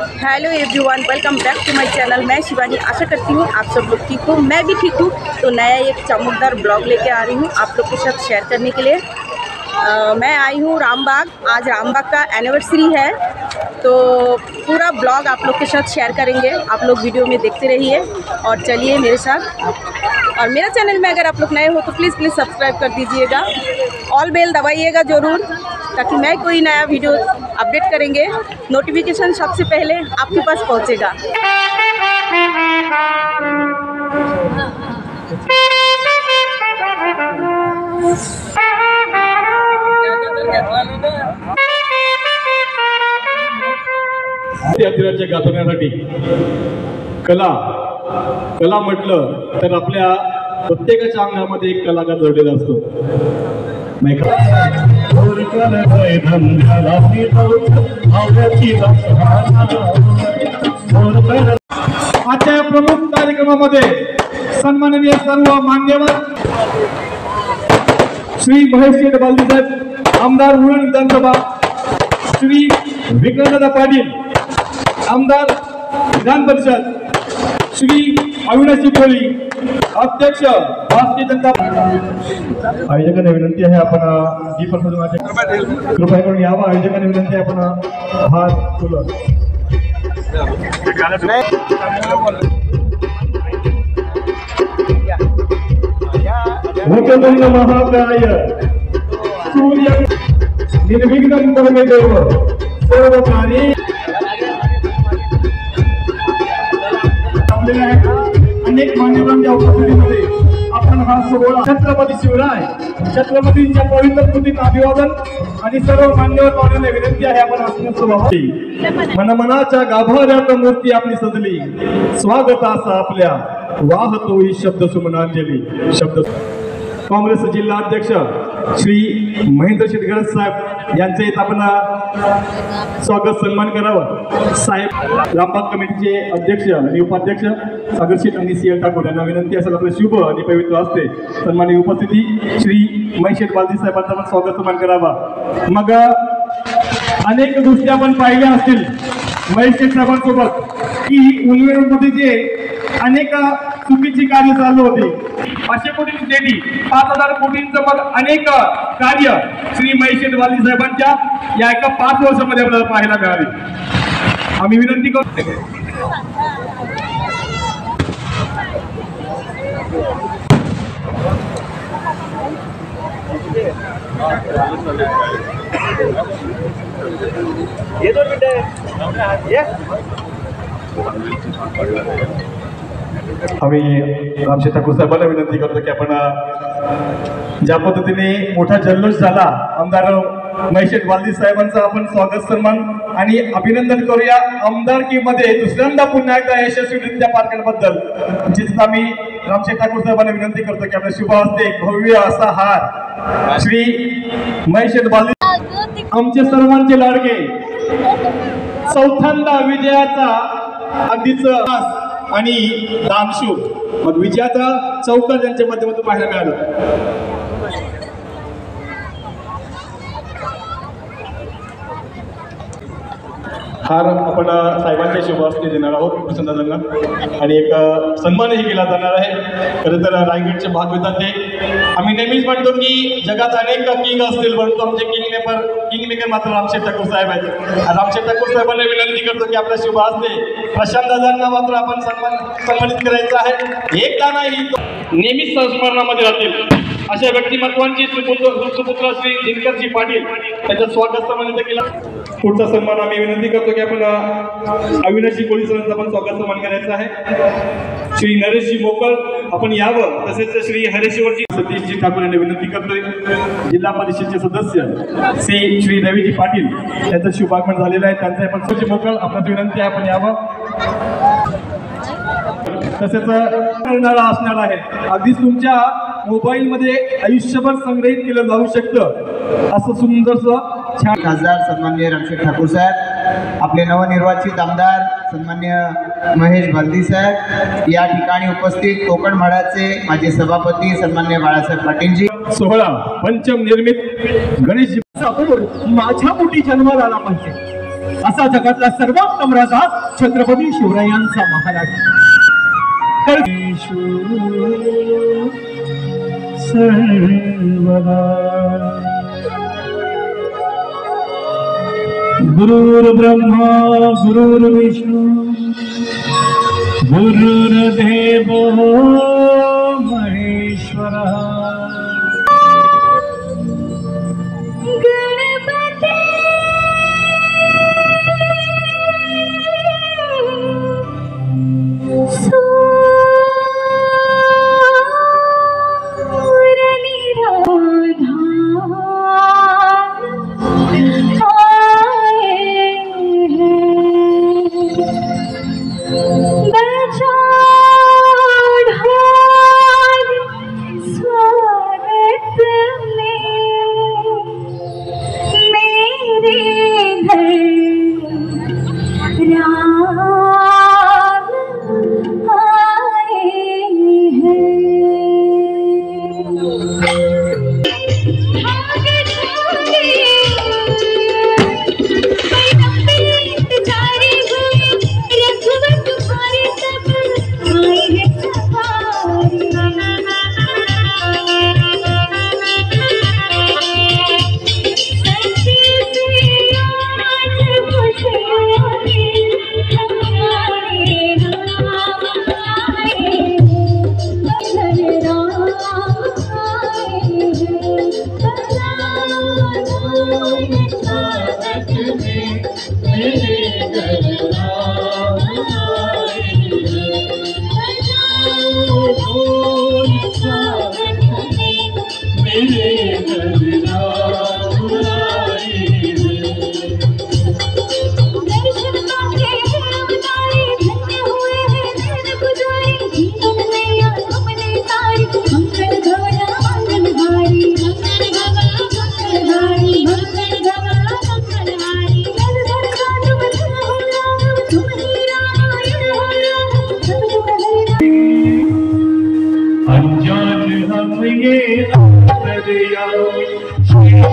Hello everyone, welcome back to my channel. मैं शिवानी, आशा करती हूँ आप सब लोग ठीक हो, मैं भी ठीक हूँ। तो नया एक चमकदार ब्लॉग लेके आ रही हूँ आप लोग के साथ शेयर करने के लिए। मैं आई हूँ रामबाग। आज रामबाग का एनिवर्सरी है, तो पूरा ब्लॉग आप लोग के साथ शेयर करेंगे। आप लोग वीडियो में देखते रहिए और चलिए मेरे साथ। और मेरा चैनल में अगर आप लोग नए हो तो प्लीज़ सब्सक्राइब कर दीजिएगा, ऑल बेल दबाइएगा ज़रूर, ताकि मैं कोई नया वीडियो अपडेट करेंगे नोटिफिकेशन सबसे पहले आपके पास पहुंचेगा। अतिराज्य गाजवण्यासाठी कला म्हटलं तर आपल्या प्रत्येकाच्या अंगामध्ये एक कलाकार जोडलेला असतो। आजच्या प्रमुख कार्यक्रमामध्ये सन्माननीय सर्व मान्यवर श्री महेश बालदी साहेब, आमदार उरण विधानसभा, श्री विक्रमदादा पाटील, आमदार विधान परिषद, श्री अविनाश कोळी, अध्यक्ष भारतीय जनता आयोजकांना विनंती आहे आपण कृपया करून यावं। आयोजकांना विनंती आहे आपण हात फुलं महाकाय सूर्य निर्विघ्नं परमे देव सर्व कार्य अनेक मान्यवरांच्या उपस्थितीमध्ये आपण हा सोहळा छत्रपती शिवराय छत्रपतींच्या पवित्र कृतींना अभिवादन आणि सर्व मान्यवर पाहुण्यांना विनंती आहे आपण आत्मस्वभाव मनमनाच्या गाभाऱ्यात मूर्ती आपली सजली, स्वागत असा आपल्या वाहतो ही शब्द सुमनांजली। शब्द काँग्रेस जिल्हा अध्यक्ष श्री महेंद्र शेटगरज साहेब यांचे इथं आपण स्वागत सन्मान करावं। साहेब रामबाग कमिटीचे अध्यक्ष आणि उपाध्यक्ष सागर शेठ आणि सीएल ठाकूर यांना विनंती असेल आपलं शुभ आणि पवित्र असते सन्माननीय उपस्थिती श्री महेश शेठ बालदी साहेबांचा पण स्वागत सन्मान करावा। मग अनेक गोष्टी आपण पाहिल्या असतील महेश शेठ साहेबांसोबत की उलवेमध्ये जे अनेक चुकीची कार्य चालू होती, 500 कोटी निधी 5000 कोटींचं मग अनेक कार्य श्री महेश शेठ बालदी साहेबांच्या या एका 5 वर्षामध्ये आपल्याला पाहायला मिळाली। आम्ही विनंती करतो आम्ही रामशेठ ठाकूर साहेबांना विनंती करतो की आपण ज्या पद्धतीने मोठा जल्लोष झाला आमदार महेश शेठ बालदी साहेबांचा आपण स्वागत सन्मान आणि अभिनंदन करूया। आमदारकीमध्ये दुसऱ्यांदा पुन्हा एकदा यशस्वीरित्या पार केल्याबद्दल जिथं आम्ही रामशेठ ठाकूर साहेबांना विनंती करतो की आपल्या शुभ हस्ते भव्य असा हार श्री महेश शेठ बालदी आमचे सर्वांचे लाडके चौथ्यांदा विजयाचा अगदीच आणि दानशूर मग विजयाचा चौकार त्यांच्या माध्यमातून पाहायला मिळालं। हार आपण साहेबांच्या शुभ हस्ते देणार आहोत प्रसन्नदादांना आणि एक सन्मानही केला जाणार आहे। खरं तर रायगडचे भागविधाते आम्ही नेहमीच म्हणतो की जगात अनेक किंग असतील, परंतु आमचे किंग मेकर मात्र रामशेठ ठाकूर साहेब आहेत। रामशेठ ठाकूर साहेबांना विनंती करतो की आपल्या शुभ हस्ते प्रशांतदादांना मात्र आपण सन्मानित करायचं आहे। एकदा नाही नेहमीच संस्मरणामध्ये राहतील अशा व्यक्तिमत्वांची सुपुत्र श्री दिनकरजी पाटील त्यांचं स्वागत सन्मानित केलं। पुढचा सन्मान आम्ही विनंती करतो की आपण अविनाशजी कोळी सरांचा पण स्वागत सन्मान करायचा आहे। श्री नरेशजी मोकळ आपण यावं, तसेच श्री हरेश्वरजी सतीशजी ठाकूर यांना विनंती करतोय। जिल्हा परिषदेचे सदस्य श्री रवीजी पाटील यांचं शुभागमन झालेलं आहे, त्यांचं पण श्री मोकळ आपल्याला विनंती आहे आपण यावं। तसेच करणारा असणार आहे, अगदीच तुमच्या मोबाईलमध्ये आयुष्यभर संग्रहित केलं जाऊ शकतं असं सुंदरसं छान खासदार सन्माननीय रामशेठ ठाकूर साहेब, आपले नवनिर्वाचित आमदार सन्माननीय महेश बालदी साहेब, या ठिकाणी उपस्थित कोकण म्हाडाचे माजी सभापती सन्माननीय बाळासाहेब पाटीलजी। सोहळा पंचम निर्मित गणेश माझ्या पोटी जन्माला आला पाहिजे असा जगातला सर्वोत्तम राजा छत्रपती शिवरायांचा महाराज गुरुर्ब्रह्मा गुरुर्विष्णू गुरुर्देव महेश्वरा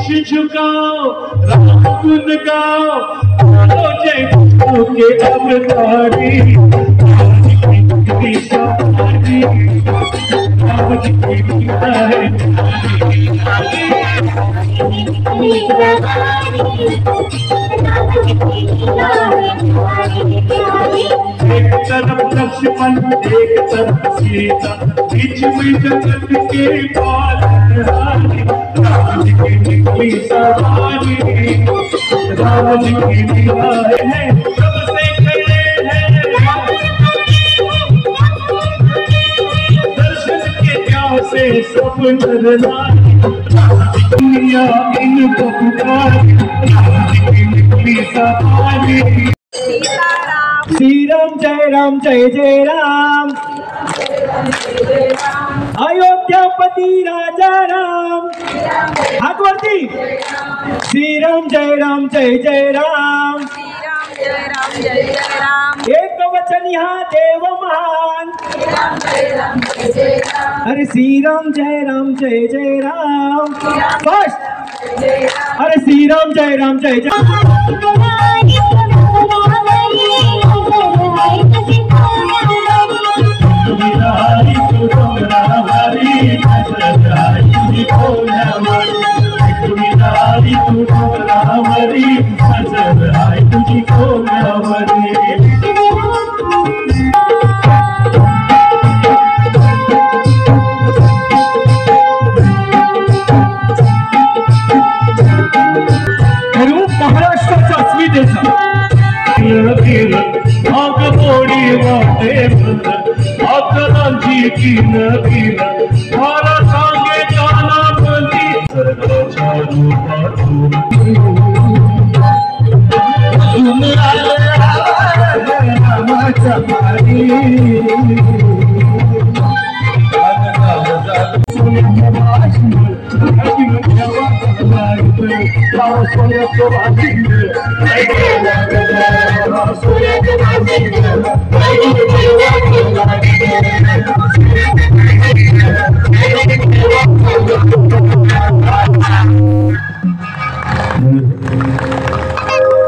शीश झुकाओ राम गुन गाओ बोलो जय विष्णु के अवतारी राम जी की लीला है एक तरफ लक्ष्मण एक तरफ सीता बीच में जगत के पालनहारी राम जी की निकली सवारी राम जी की लीला है सबसे खड़े हैं दर्शन के प्यार से सब नर नारी दुनिया इनको पुकारी राम जी की निकली सवारी श्री राम जय जय राम अयोध्यापति राजा राम हाथ वरती श्री राम जय जय राम एक वचन यहाँ देव महान अरे श्री राम जय जय राम फर्स्ट अरे श्री राम जय जय महाराष्ट्राचा अस्मितेचा आग मोडी वाटे आकरांची कीन कीन मला सांगे काना बंदी सर्वाच्या रूपातून रामाच्या पारी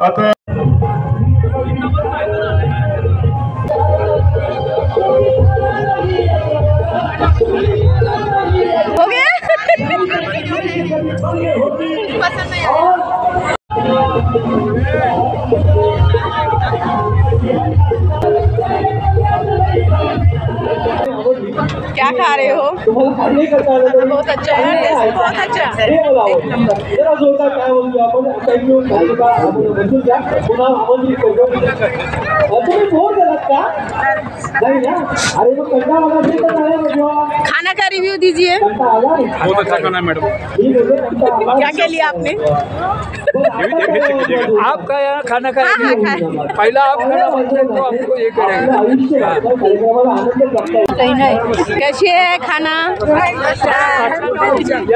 आता खा रहे हो? तुम्हाला खाली नाही करता आलं तर बहुत अच्छा है, टेस्ट बहुत अच्छा है, हे बोलावं. एक नंबर. जरा जोरदार काय बोलतो आपण टाइम घेऊन खाली का आपण बसून घ्या पुन्हा आमंत्रित करतो. तुम्ही बोर झालात का नाही ना? अरे मग कंटाळा आला असेल तर नाही बघा. खाना का रिव्यू दीजिए. कंटाळा आला नाही. बहुत अच्छा खाना है मैडम. मी बोलतो कंटाळा आला. क्या क्या लिया आपने? आपका यहाँ खाना हाँ हाँ खाएंगे खाए. पहला आप खाना मांगते तो हमको ये आपलं करेंगे आयुष्य आहे. त्या कार्यक्रमाला आनंद जगता येईल. कहीं नहीं. कैसे है खाना? काही का ठीक आहे.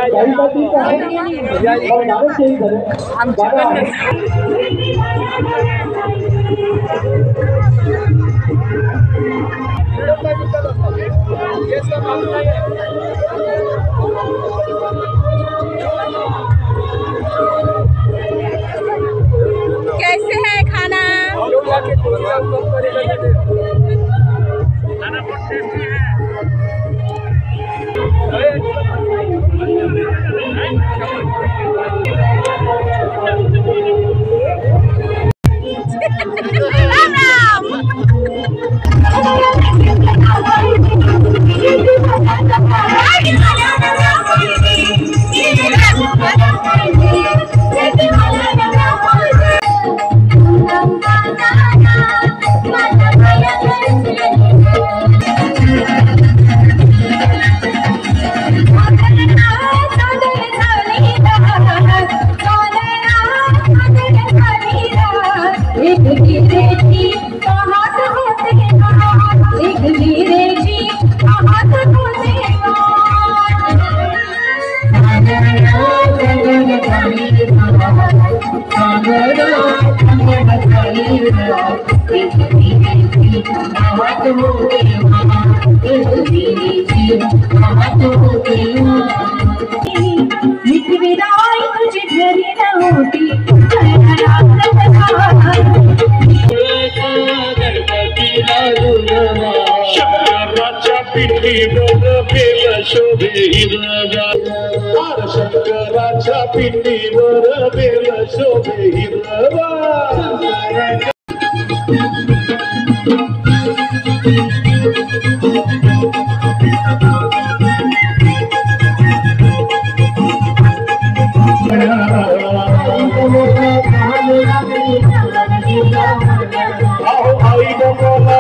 पण गाणं change झालं. गाणं कैसे है खाना? राम राम. शंकराच्या पिंडीवर बेल शोभे हिरवा. शंकराच्या पिंडीवर बेल शोभे हिरवा. अहो आई बोला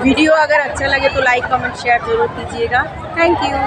वीडियो अगर अच्छा लगे तो लाइक कमेंट शेयर जरूर कीजिएगा. Thank you.